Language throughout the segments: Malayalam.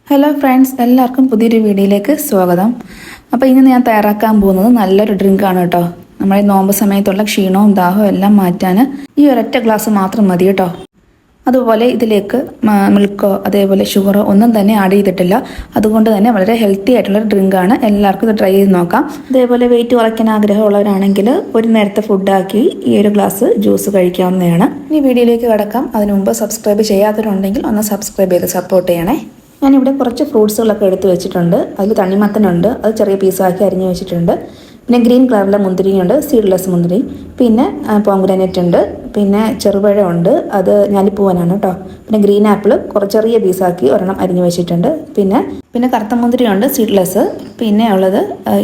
ഹലോ ഫ്രണ്ട്സ്, എല്ലാവർക്കും പുതിയൊരു വീഡിയോയിലേക്ക് സ്വാഗതം. അപ്പോൾ ഇന്ന് ഞാൻ തയ്യാറാക്കാൻ പോകുന്നത് നല്ലൊരു ഡ്രിങ്കാണ് കേട്ടോ. നമ്മുടെ നോമ്പ് സമയത്തുള്ള ക്ഷീണവും ദാഹവും എല്ലാം മാറ്റാൻ ഈ ഒരൊറ്റ ഗ്ലാസ് മാത്രം മതി കേട്ടോ. അതുപോലെ ഇതിലേക്ക് മിൽക്കോ അതേപോലെ ഷുഗറോ ഒന്നും തന്നെ ആഡ് ചെയ്തിട്ടില്ല. അതുകൊണ്ട് തന്നെ വളരെ ഹെൽത്തി ആയിട്ടുള്ളൊരു ഡ്രിങ്കാണ്. എല്ലാവർക്കും ഇത് ട്രൈ ചെയ്ത് നോക്കാം. അതേപോലെ വെയിറ്റ് കുറയ്ക്കാൻ ആഗ്രഹമുള്ളവരാണെങ്കിൽ ഒരു നേരത്തെ ഫുഡാക്കി ഈ ഒരു ഗ്ലാസ് ജ്യൂസ് കഴിക്കാവുന്നതാണ്. ഇനി വീഡിയോയിലേക്ക് കടക്കാം. അതിനു മുമ്പ് സബ്സ്ക്രൈബ് ചെയ്യാത്തവരുണ്ടെങ്കിൽ ഒന്ന് സബ്സ്ക്രൈബ് ചെയ്ത് സപ്പോർട്ട് ചെയ്യണേ. ഞാനിവിടെ കുറച്ച് ഫ്രൂട്ട്സുകളൊക്കെ എടുത്ത് വെച്ചിട്ടുണ്ട്. അതിൽ തണ്ണിമത്തനുണ്ട്, അത് ചെറിയ പീസാക്കി അരിഞ്ഞ് വെച്ചിട്ടുണ്ട്. പിന്നെ ഗ്രീൻ കളറിലെ മുന്തിരിയുണ്ട്, സീഡ്ലെസ് മുന്തിരി. പിന്നെ പോംഗ്രാനൈറ്റ് ഉണ്ട്, പിന്നെ ചെറുപഴം ഉണ്ട്, അത് ഞാലിപ്പൂവനാണ് കേട്ടോ. പിന്നെ ഗ്രീൻ ആപ്പിൾ ചെറിയ പീസാക്കി ഒരെണ്ണം അരിഞ്ഞ് വെച്ചിട്ടുണ്ട്. പിന്നെ കറുത്ത മുന്തിരി ഉണ്ട്, സീഡ്ലെസ്. പിന്നെ ഉള്ളത്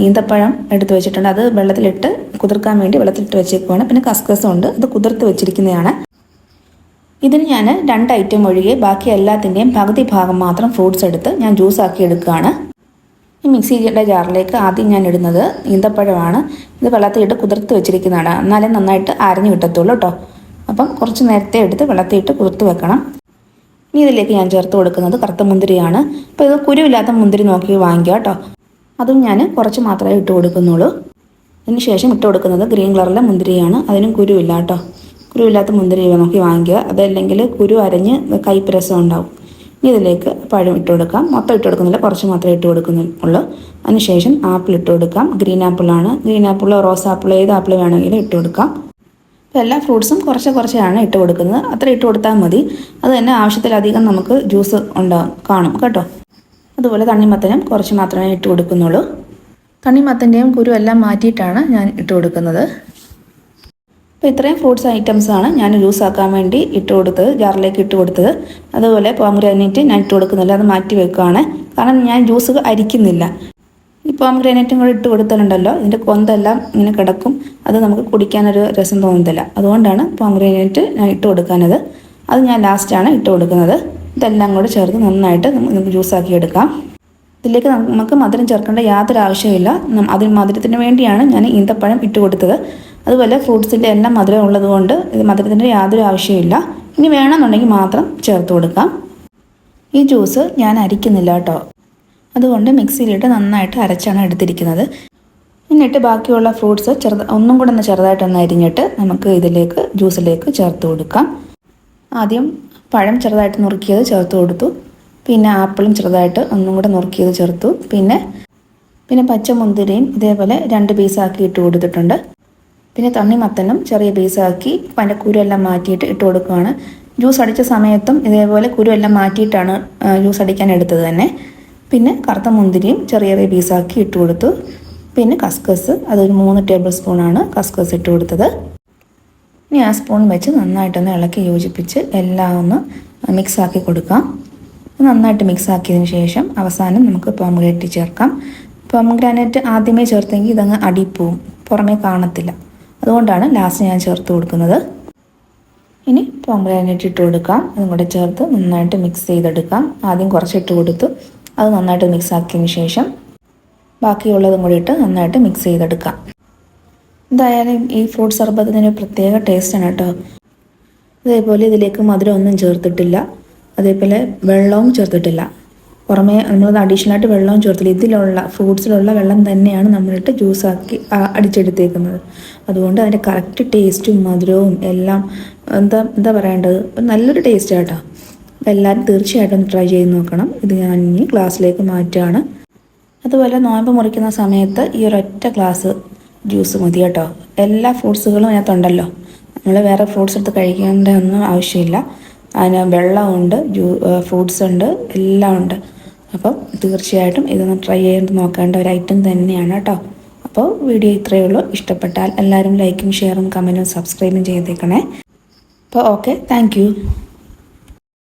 ഈന്തപ്പഴം എടുത്ത് വെച്ചിട്ടുണ്ട്, അത് വെള്ളത്തിലിട്ട് കുതിർക്കാൻ വേണ്ടി വെള്ളത്തിലിട്ട് വെച്ചേക്കുവാണ്. പിന്നെ കസ്കസും ഉണ്ട്, അത് കുതിർത്ത് വെച്ചിരിക്കുന്നതാണ്. ഇതിന് ഞാൻ 2 ഐറ്റം ഒഴികെ ബാക്കി എല്ലാത്തിൻ്റെയും പകുതി ഭാഗം മാത്രം ഫ്രൂട്ട്സ് എടുത്ത് ഞാൻ ജ്യൂസാക്കി എടുക്കുകയാണ്. ഈ മിക്സിയുടെ ജാറിലേക്ക് ആദ്യം ഞാൻ ഇടുന്നത് ഈന്തപ്പഴമാണ്. ഇത് വെള്ളത്തിലിട്ട് കുതിർത്ത് വെച്ചിരിക്കുന്നതാണ്, എന്നാലേ നന്നായിട്ട് അരഞ്ഞു കിട്ടത്തുള്ളൂ കേട്ടോ. അപ്പം കുറച്ച് നേരത്തെ എടുത്ത് വെള്ളത്തിലിട്ട് കുതിർത്ത് വെക്കണം. ഇനി ഇതിലേക്ക് ഞാൻ ചേർത്ത് കൊടുക്കുന്നത് കറുത്ത മുന്തിരിയാണ്. അപ്പോൾ ഇത് കുരുവില്ലാത്ത മുന്തിരി നോക്കി വാങ്ങിക്കുക കേട്ടോ. അതും ഞാൻ കുറച്ച് മാത്രമേ ഇട്ട് കൊടുക്കുന്നുള്ളൂ. അതിന് ശേഷം ഇട്ട് കൊടുക്കുന്നത് ഗ്രീൻ കളറിലെ മുന്തിരിയാണ്, അതിനും കുരുവില്ല കേട്ടോ. കുരുവില്ലാത്ത മുന്തിരി നോക്കി വാങ്ങിക്കുക, അതല്ലെങ്കിൽ കുരു അരഞ്ഞ് കയ്പ്പ് രസം ഉണ്ടാവും. ഇനി ഇതിലേക്ക് പഴം ഇട്ട് കൊടുക്കാം. മൊത്തം ഇട്ട് കൊടുക്കുന്നില്ല, കുറച്ച് മാത്രമേ ഇട്ട് കൊടുക്കുന്നുള്ളൂ. അതിനുശേഷം ആപ്പിൾ ഇട്ട് കൊടുക്കാം. ഗ്രീൻ ആപ്പിളാണ്, ഗ്രീൻ ആപ്പിളോ റോസ് ആപ്പിളോ ഏത് ആപ്പിൾ വേണമെങ്കിലും ഇട്ട് കൊടുക്കാം. അപ്പോൾ എല്ലാ ഫ്രൂട്ട്സും കുറച്ചാണ് ഇട്ട് കൊടുക്കുന്നത്. അത്ര ഇട്ട് കൊടുത്താൽ മതി. അത് തന്നെ ആവശ്യത്തിലധികം നമുക്ക് ജ്യൂസ് കാണും കേട്ടോ. അതുപോലെ തണ്ണിമത്തനും കുറച്ച് മാത്രമേ ഇട്ട് കൊടുക്കുന്നുള്ളൂ. തണ്ണിമത്തൻ്റെയും കുരു എല്ലാം മാറ്റിയിട്ടാണ് ഞാൻ ഇട്ട് കൊടുക്കുന്നത്. അപ്പോൾ ഇത്രയും ഫ്രൂട്ട്സ് ഐറ്റംസാണ് ഞാൻ ജ്യൂസ് ആക്കാൻ വേണ്ടി ജാറിലേക്ക് ഇട്ട് കൊടുത്തത്. അതുപോലെ പോംഗ്രാനൈറ്റ് ഞാൻ ഇട്ട് കൊടുക്കുന്നില്ല, അത് മാറ്റി വെക്കുകയാണ്. കാരണം ഞാൻ ജ്യൂസ് അരിക്കുന്നില്ല. ഈ പോംഗ്രാനൈറ്റും കൂടെ ഇട്ട് കൊടുത്താലുണ്ടല്ലോ ഇതിൻ്റെ കൊന്തെല്ലാം ഇങ്ങനെ കിടക്കും, അത് നമുക്ക് കുടിക്കാനൊരു രസം തോന്നുന്നില്ല. അതുകൊണ്ടാണ് പോംഗ്രാനൈറ്റ് ഞാൻ ഇട്ട് കൊടുക്കാനത്. അത് ഞാൻ ലാസ്റ്റാണ് ഇട്ട് കൊടുക്കുന്നത്. ഇതെല്ലാം കൂടെ ചേർത്ത് നന്നായിട്ട് നമുക്ക് ജ്യൂസാക്കി എടുക്കാം. ഇതിലേക്ക് നമുക്ക് മധുരം ചേർക്കേണ്ട യാതൊരു ആവശ്യമില്ല. അതിന് മധുരത്തിന് വേണ്ടിയാണ് ഞാൻ ഈന്തപ്പഴം ഇട്ട് കൊടുത്തത്. അതുപോലെ ഫ്രൂട്ട്സിൻ്റെ എല്ലാം മധുരം ഉള്ളതുകൊണ്ട് ഇത് മധുരത്തിൻ്റെ യാതൊരു ആവശ്യമില്ല. ഇനി വേണമെന്നുണ്ടെങ്കിൽ മാത്രം ചേർത്ത് കൊടുക്കാം. ഈ ജ്യൂസ് ഞാൻ അരിക്കുന്നില്ല കേട്ടോ. അതുകൊണ്ട് മിക്സിയിലിട്ട് നന്നായിട്ട് അരച്ചാണ് എടുത്തിരിക്കുന്നത്. എന്നിട്ട് ബാക്കിയുള്ള ഫ്രൂട്ട്സ് ഒന്നും കൂടെ ചെറുതായിട്ടൊന്ന് അരിഞ്ഞിട്ട് നമുക്ക് ജ്യൂസിലേക്ക് ചേർത്ത് കൊടുക്കാം. ആദ്യം പഴം ചെറുതായിട്ട് നുറുക്കിയത് ചേർത്ത് കൊടുത്തു. പിന്നെ ആപ്പിളും ചെറുതായിട്ട് ഒന്നും കൂടെ നുറുക്കിയത് ചേർത്തു. പിന്നെ പച്ചമുന്തിരിയും ഇതേപോലെ 2 പീസാക്കി ഇട്ട് കൊടുത്തിട്ടുണ്ട്. പിന്നെ തണ്ണിമത്തനും ചെറിയ പീസാക്കി അതിൻ്റെ കുരുവെല്ലാം മാറ്റിയിട്ട് ഇട്ട് കൊടുക്കുകയാണ്. ജ്യൂസ് അടിച്ച സമയത്തും ഇതേപോലെ കുരുവെല്ലാം മാറ്റിയിട്ടാണ് ജ്യൂസ് അടിക്കാൻ എടുത്തത് തന്നെ. പിന്നെ കറുത്ത മുന്തിരിയും ചെറിയ പീസാക്കി ഇട്ട് കൊടുത്തു. പിന്നെ കസ്കസ്, അതൊരു 3 ടേബിൾ സ്പൂണാണ് കസ്കസ് ഇട്ട് കൊടുത്തത്. ഇനി ആ സ്പൂൺ വെച്ച് നന്നായിട്ടൊന്ന് ഇളക്കി യോജിപ്പിച്ച് എല്ലാം ഒന്ന് മിക്സാക്കി കൊടുക്കാം. നന്നായിട്ട് മിക്സ് ആക്കിയതിന് ശേഷം അവസാനം നമുക്ക് പോംഗ്രാനൈറ്റ് ചേർക്കാം. പോംഗ്രാനൈറ്റ് ആദ്യമേ ചേർത്തെങ്കിൽ ഇതങ്ങ് അടിപ്പോവും, പുറമേ കാണത്തില്ല. അതുകൊണ്ടാണ് ലാസ്റ്റ് ഞാൻ ചേർത്ത് കൊടുക്കുന്നത്. ഇനി പോംഗ്രാനൈറ്റ് ഇട്ട് കൊടുക്കാം. അതും കൂടെ ചേർത്ത് നന്നായിട്ട് മിക്സ് ചെയ്തെടുക്കാം. ആദ്യം കുറച്ച് ഇട്ട് കൊടുത്തു, അത് നന്നായിട്ട് മിക്സ് ആക്കിയതിന് ശേഷം ബാക്കിയുള്ളതും കൂടി ഇട്ട് നന്നായിട്ട് മിക്സ് ചെയ്തെടുക്കാം. എന്തായാലും ഈ ഫ്രൂട്ട് സർബത്തിന് പ്രത്യേക ടേസ്റ്റാണ് കേട്ടോ. അതേപോലെ ഇതിലേക്ക് മധുരം ഒന്നും ചേർത്തിട്ടില്ല, അതേപോലെ വെള്ളവും ചേർത്തിട്ടില്ല. പുറമേ നമ്മളത് അഡീഷണലായിട്ട് വെള്ളവും ചേർത്തില്ല. ഇതിലുള്ള ഫ്രൂട്ട്സിലുള്ള വെള്ളം തന്നെയാണ് നമ്മളിട്ട് ജ്യൂസാക്കി അടിച്ചെടുത്തേക്കുന്നത്. അതുകൊണ്ട് അതിൻ്റെ കറക്റ്റ് ടേസ്റ്റും മധുരവും എല്ലാം എന്താ പറയേണ്ടത്, നല്ലൊരു ടേസ്റ്റ് കേട്ടോ. അപ്പോൾ എല്ലാവരും തീർച്ചയായിട്ടും ഒന്ന് ട്രൈ ചെയ്ത് നോക്കണം. ഇത് ഞാൻ ഇനി ഗ്ലാസ്സിലേക്ക് മാറ്റുകയാണ്. അതുപോലെ നോയമ്പ് മുറിക്കുന്ന സമയത്ത് ഈ ഒരൊറ്റ ഗ്ലാസ് ജ്യൂസ് മതി കേട്ടോ. എല്ലാ ഫ്രൂട്ട്സുകളും അതിനകത്തുണ്ടല്ലോ, നമ്മൾ വേറെ ഫ്രൂട്ട്സ് എടുത്ത് കഴിക്കേണ്ട ഒന്നും ആവശ്യമില്ല. അതിന് വെള്ളമുണ്ട്, ഫ്രൂട്ട്സ് ഉണ്ട്, എല്ലാം ഉണ്ട്. അപ്പോൾ തീർച്ചയായിട്ടും ഇതൊന്ന് ട്രൈ ചെയ്ത് നോക്കേണ്ട ഒരു ഐറ്റം തന്നെയാണ് കേട്ടോ. അപ്പോൾ വീഡിയോ ഇത്രയേ ഉള്ളൂ. ഇഷ്ടപ്പെട്ടാൽ എല്ലാവരും ലൈക്കും ഷെയറും കമൻറ്റും സബ്സ്ക്രൈബും ചെയ്തേക്കണേ. അപ്പോൾ ഓക്കെ, താങ്ക് യു.